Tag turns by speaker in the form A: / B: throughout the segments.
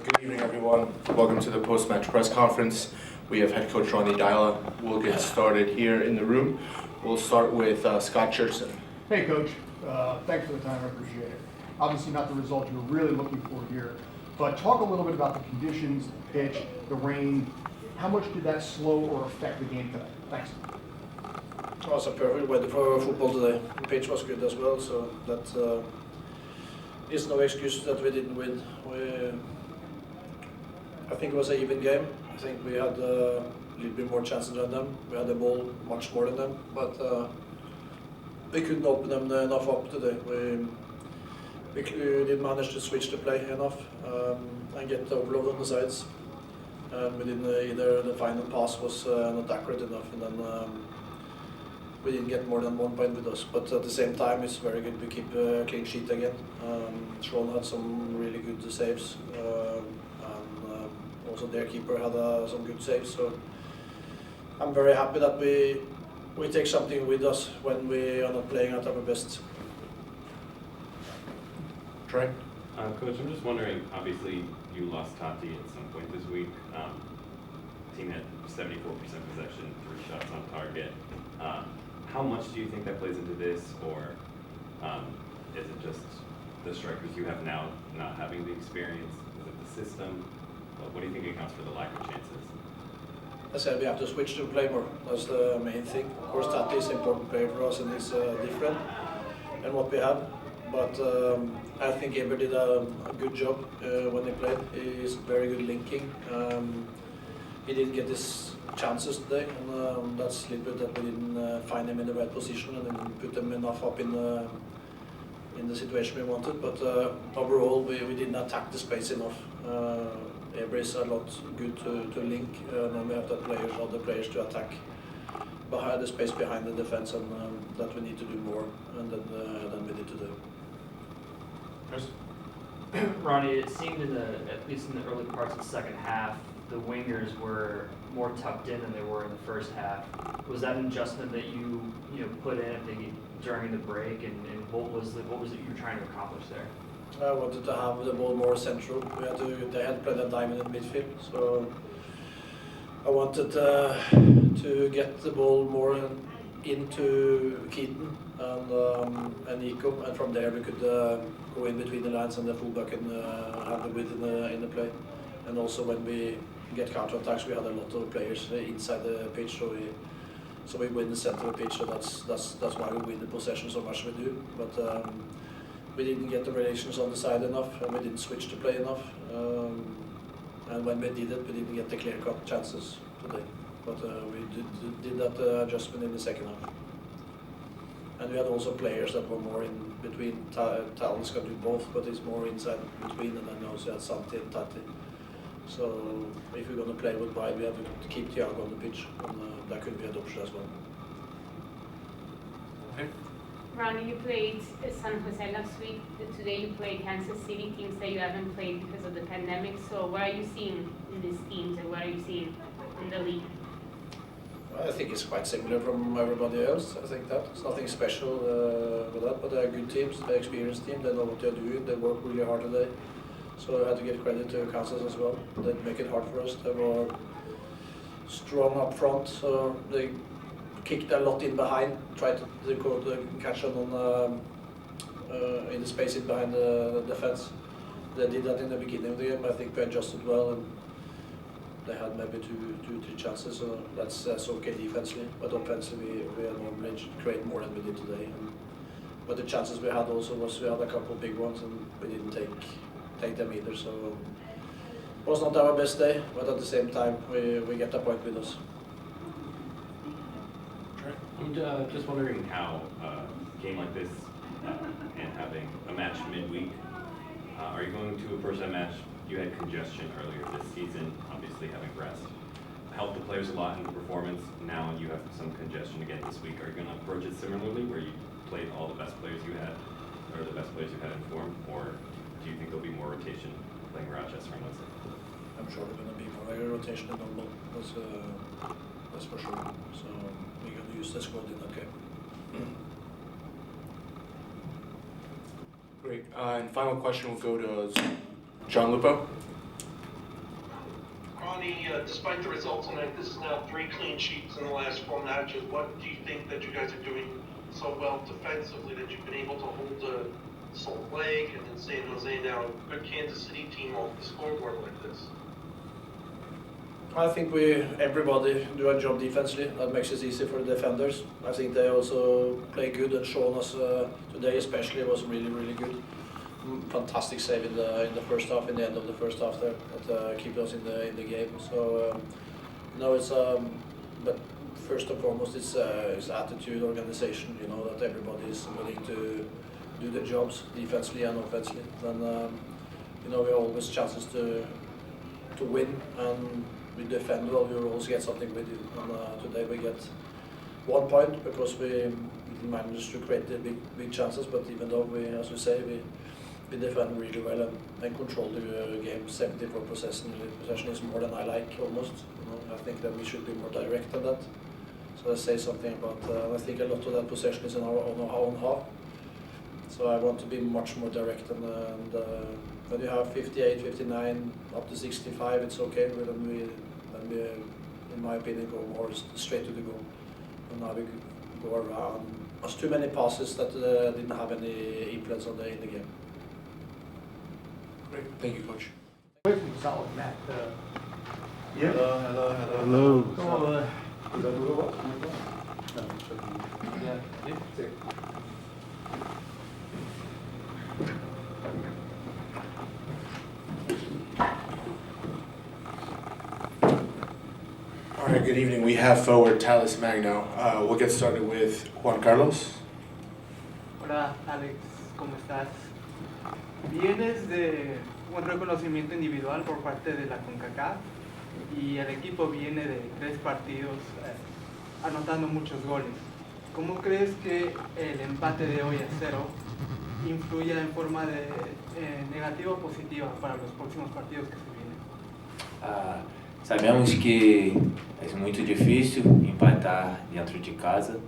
A: Good evening, everyone. Welcome to the post-match press conference. We have Head Coach Ronny Deila. We'll get started here in the room. We'll start with Scott Cherson.
B: Hey, Coach. Thanks for the time. I appreciate it. Obviously not the result you were really looking for here, but talk a little bit about the conditions, the pitch, the rain. How much did that slow or affect the game today? Thanks.
C: It was a perfect weather for football today. The pitch was good as well, so that is no excuse that we didn't win. I think it was an even game. I think we had a little bit more chances than them. We had the ball much more than them, but we couldn't open them enough up today. We didn't manage to switch the play enough and get the overload on the sides. We didn't either. The final pass was not accurate enough, and then we didn't get more than 1 point with us. But at the same time, it's very good to keep a clean sheet again. Sean had some really good saves, and also their keeper had some good saves. So I'm very happy that we take something with us when we are not playing at our best.
A: Trey?
D: Coach, I'm just wondering, obviously you lost Tati at some point this week. Team had 74% possession, 3 shots on target. How much do you think that plays into this, or is it just the strikers you have now not having the experience? Is it the system? What do you think accounts for the lack of chances?
C: I said we have to switch to play more. That's the main thing. Of course, Tati is an important player for us and he's different than what we have. But I think Eber did a good job when he played. He's very good linking. He didn't get his chances today, and that's a little bit that we didn't find him in the right position and didn't put them enough up in the situation we wanted. But overall, we didn't attack the space enough. Eber is a lot good to link, and we have other players to attack behind the space behind the defense, and that we need to do more than we did today.
A: Chris?
E: Ronny, it seemed at least in the early parts of the second half, the wingers were more tucked in than they were in the first half. Was that an adjustment that you put in during the break, and what was it you were trying to accomplish there?
C: I wanted to have the ball more central. They had played a diamond in midfield, so I wanted to get the ball more into Keaton and Nico, and from there we could go in between the lines and the fullback and have the width in the play. And also when we get counter-attacks, we had a lot of players inside the pitch, so we win the center of the pitch. So that's why we win the possession so much we do. But we didn't get the relations on the side enough, and we didn't switch to play enough. And when we did it, we didn't get the clear-cut chances today. But we did that adjustment in the second half. And we had also players that were more in between. Talles can do both, but he's more inside between, and then we also had Santi and Tati. So if we're going to play with wide, we have to keep Thiago on the pitch, and that could be an option as well.
A: Okay.
F: Ronny, you played San Jose last week. Today you played Kansas City, teams that you haven't played because of the pandemic. So what are you seeing in these teams, and what are you seeing in the league?
C: I think it's quite similar from everybody else. I think that it's nothing special with that, but they're good teams, they're experienced team, they know what they're doing, they work really hard today. So I had to give credit to Kansas as well. They make it hard for us. They were strong up front, so they kicked a lot in behind, tried to catch on in the space in behind the defense. They did that in the beginning of the game. I think we adjusted well, and they had maybe two, 3 chances, so that's okay defensively. But offensively, we had normally create more than we did today. But the chances we had also was we had a couple of big ones, and we didn't take them either. So it was not our best day, but at the same time, we get a point with us.
D: I'm just wondering how a game like this and having a match midweek, are you going to approach that match? You had congestion earlier this season, obviously having rest helped the players a lot in the performance. Now you have some congestion again this week. Are you going to approach it similarly, where you played all the best players you had, or the best players you had in form, or do you think there'll be more rotation playing Rochester on Wednesday?
C: I'm sure there's going to be more rotation than normal. That's for sure. So we're going to use the squad in that game.
A: Great. And final question will go to John Lupo.
G: Ronny, despite the results tonight, this is now 3 clean sheets in the last 4 matches. What do you think that you guys are doing so well defensively that you've been able to hold Salt Lake and then San Jose now, a good Kansas City team off the scoreboard like this?
C: I think everybody do a job defensively. That makes it easy for the defenders. I think they also play good, and shown us today especially was really, really good. Fantastic save in the first half, in the end of the first half there, that keep us in the game. So it's but first and foremost it's attitude, organization. You know, that everybody is willing to do their jobs defensively and offensively. Then we have always chances to win, and we defend well, we will also get something with you. And today we get 1 point because we managed to create the big chances. But even though as you say, we defend really well and control the game. 74% possession is more than I like almost. You know, I think that we should be more direct than that. So I say something about. I think a lot of that possession is on our own half. So I want to be much more direct, and when you have 58, 59, up to 65, it's okay. But then we, in my opinion, go more straight to the goal. And now we go around. There's too many passes that didn't have any influence in the game.
A: Great, thank you, Coach.
B: Away from solid, Matt.
A: Yeah.
H: Hello.
B: Come on,
A: All right, good evening. We have forward Talles Magno. We'll get started with Juan Carlos.
I: Hola Alex, ¿cómo estás? Vienes de un reconocimiento individual por parte de la CONCACAF y el equipo viene de 3 partidos anotando muchos goles. ¿Cómo crees que el empate de hoy a 0 influye en forma de negativa o positiva para los próximos partidos que se vienen?
J: Sabemos que é muito difícil empatar dentro de casa,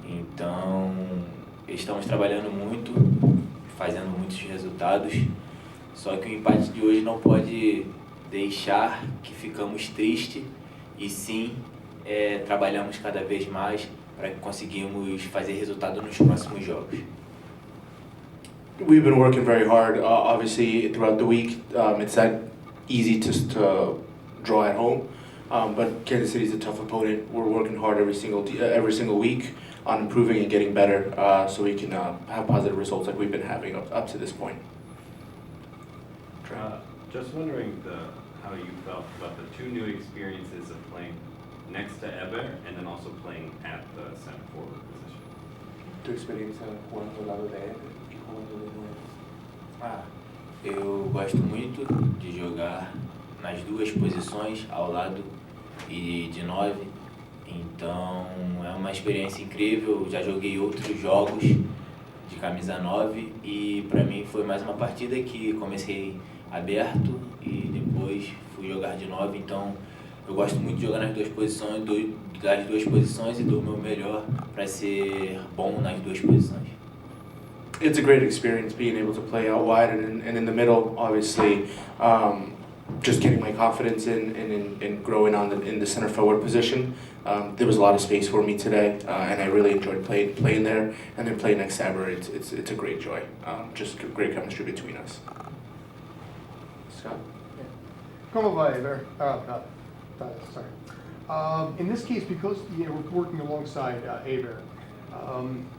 J: então estamos trabalhando muito, fazendo muitos resultados, só que o empate de hoje não pode deixar que ficamos tristes, e sim trabalhamos cada vez mais para que conseguimos fazer resultado nos próximos jogos.
A: We've been working very hard, obviously, throughout the week. It's not easy to draw at home, but Kansas City is a tough opponent. We're working hard every single week on improving and getting better, so we can have positive results like we've been having up to this point.
D: Just wondering how you felt about the 2 new experiences of playing next to Eber and then also playing at the center forward position.
A: Tu experiência jugando ao lado de Eber e jugando de nueve.
J: Eu gosto muito de jogar nas 2 posições, ao lado e de 9, então é uma experiência incrível. Já joguei outros jogos de camisa 9 e para mim foi mais uma partida que comecei aberto e depois fui jogar de 9, então eu gosto muito de jogar nas 2 posições, das 2 posições, e dou o meu melhor para ser bom nas 2 posições.
A: It's a great experience being able to play out wide and in the middle, obviously. Just getting my confidence in growing in the center forward position. There was a lot of space for me today, and I really enjoyed playing there. And then playing next to Eber, it's a great joy. Just great chemistry between us. Scott?
B: Como vai, Eber? Sorry. In this case, because we're working alongside Aber,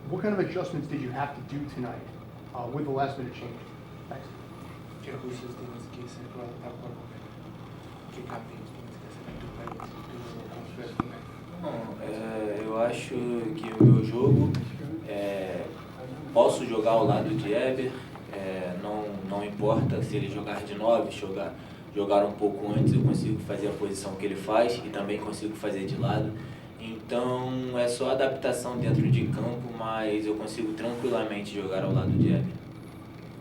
B: what kind of adjustments did you have to do tonight with the last minute change? Thanks.
A: ¿Qué ajustes tienes que hacer para el momento? ¿Qué cambios tienes que hacer en tu país?
J: Eu acho que o meu jogo, posso jogar ao lado de Eber, não importa se ele jogar de 9, jogar um pouco antes, eu consigo fazer a posição que ele faz e também consigo fazer de lado. Então é só adaptação dentro de campo, mas eu consigo tranquilamente jogar ao lado de Eber.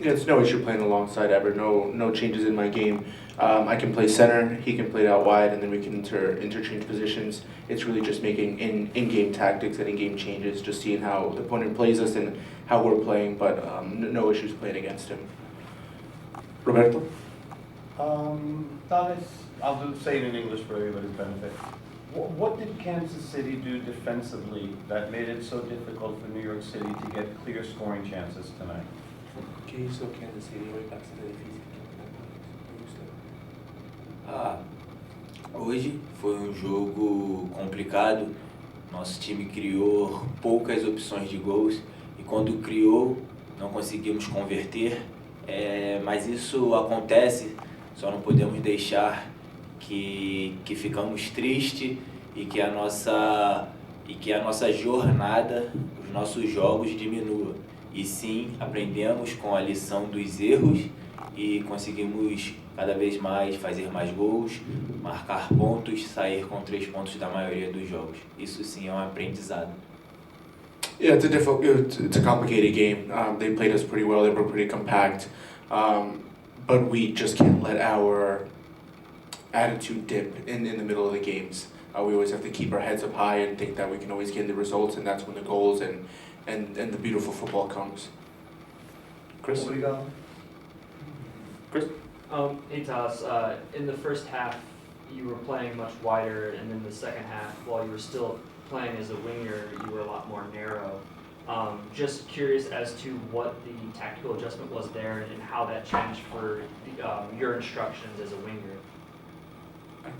A: Yeah, it's no issue playing alongside Eber. No changes in my game. I can play center, he can play out wide, and then we can interchange positions. It's really just making in-game tactics and in-game changes, just seeing how the opponent plays us and how we're playing, but no issues playing against him. Roberto?
H: Talles, I'll say it in English for everybody's benefit. What did Kansas City do defensively that made it so difficult for New York City to get clear scoring chances tonight?
A: Que hizo Kansas City hoy para ser difícil?
J: Hoje foi um jogo complicado. Nosso time criou poucas opções de gols e quando criou não conseguimos converter. Mas isso acontece, só não podemos deixar que ficamos tristes e que a nossa jornada, os nossos jogos diminua. E sim, aprendemos com a lição dos erros e conseguimos cada vez mais fazer mais gols, marcar pontos, sair com 3 pontos da maioria dos jogos. Isso sim é um aprendizado.
A: Yeah, it's a complicated game. They played us pretty well. They were pretty compact, but we just can't let our attitude dip in the middle of the games. We always have to keep our heads up high and think that we can always get the results, and that's when the goals and the beautiful football comes. Chris? Chris?
E: Hey Talles, in the first half you were playing much wider, and in the second half, while you were still playing as a winger, you were a lot more narrow. Just curious as to what the tactical adjustment was there and how that changed for your instructions as a winger.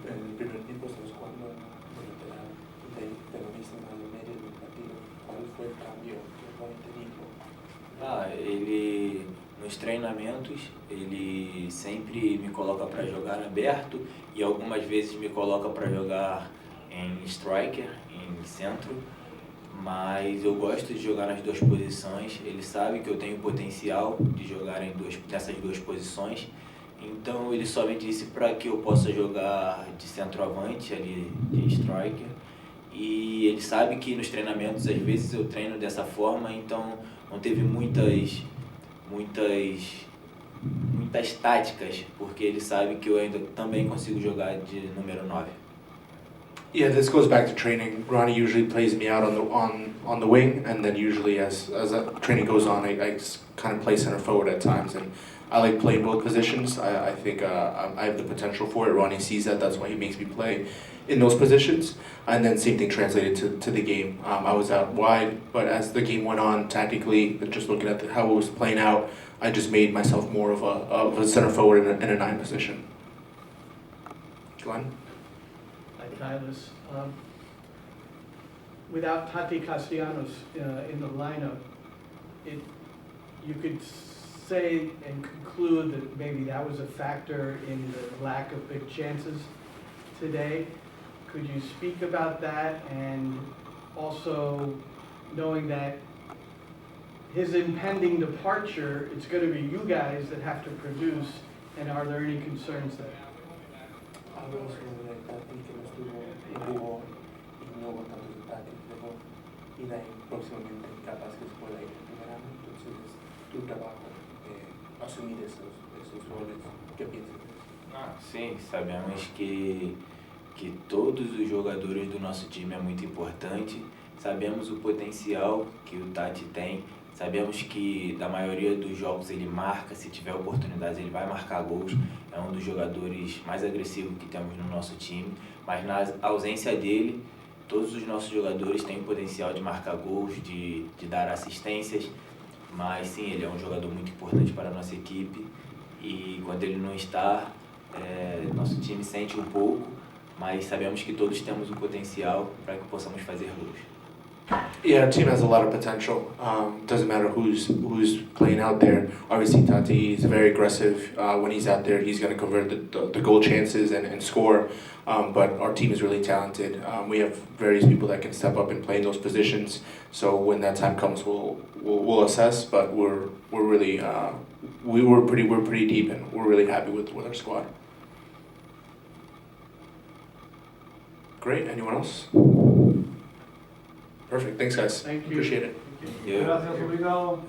A: En el primer tiempo estamos jugando de mismo en el medio del partido. ¿Cuál fue el cambio que realmente dijo?
J: Ele nos treinamentos, ele sempre me coloca para jogar aberto e algumas vezes me coloca para jogar em striker, em centro, mas eu gosto de jogar nas duas posições. Ele sabe que eu tenho potencial de jogar nessas duas posições, então ele só me disse para que eu possa jogar de centroavante, ali de striker, e ele sabe que nos treinamentos às vezes eu treino dessa forma, então não teve muitas táticas, porque ele sabe que eu ainda também consigo jogar de número 9.
A: Yeah, this goes back to training. Ronny usually plays me out on the wing, and then usually as that training goes on, I kind of play center forward at times, and I like playing both positions. I think I have the potential for it. Ronny sees that. That's why he makes me play in those positions. And then same thing translated to the game. I was out wide, but as the game went on, tactically, just looking at how it was playing out, I just made myself more of a center forward in a 9 position. Glenn?
K: Talles. Without Tati Castellanos in the lineup, you could say and conclude that maybe that was a factor in the lack of big chances today. Could you speak about that, and also knowing that his impending departure, it's going to be you guys that have to produce, and are there any concerns there?
A: Y de ahí próximamente capaz que se pueda ir recuperando, entonces es tu trabajo asumir esos roles. ¿Qué piensas?
J: Sim, sabemos que todos os jogadores do nosso time é muito importante, sabemos o potencial que o Tati tem, sabemos que da maioria dos jogos ele marca, se tiver oportunidades ele vai marcar gols, é um dos jogadores mais agressivos que temos no nosso time, mas na ausência dele, todos os nossos jogadores têm o potencial de marcar gols, de dar assistências, mas sim, ele é um jogador muito importante para a nossa equipe e quando ele não está, nosso time sente um pouco, mas sabemos que todos temos o potencial para que possamos fazer gols.
A: Yeah, our team has a lot of potential. Doesn't matter who's playing out there. Obviously, Tati is very aggressive. When he's out there, he's going to convert the goal chances and score. But our team is really talented. We have various people that can step up and play in those positions. So when that time comes, we'll assess. But we're pretty deep, and we're really happy with our squad. Great. Anyone else? Perfect. Thanks, guys.
B: Thank you.
A: Appreciate it.
B: Gracias, obrigado.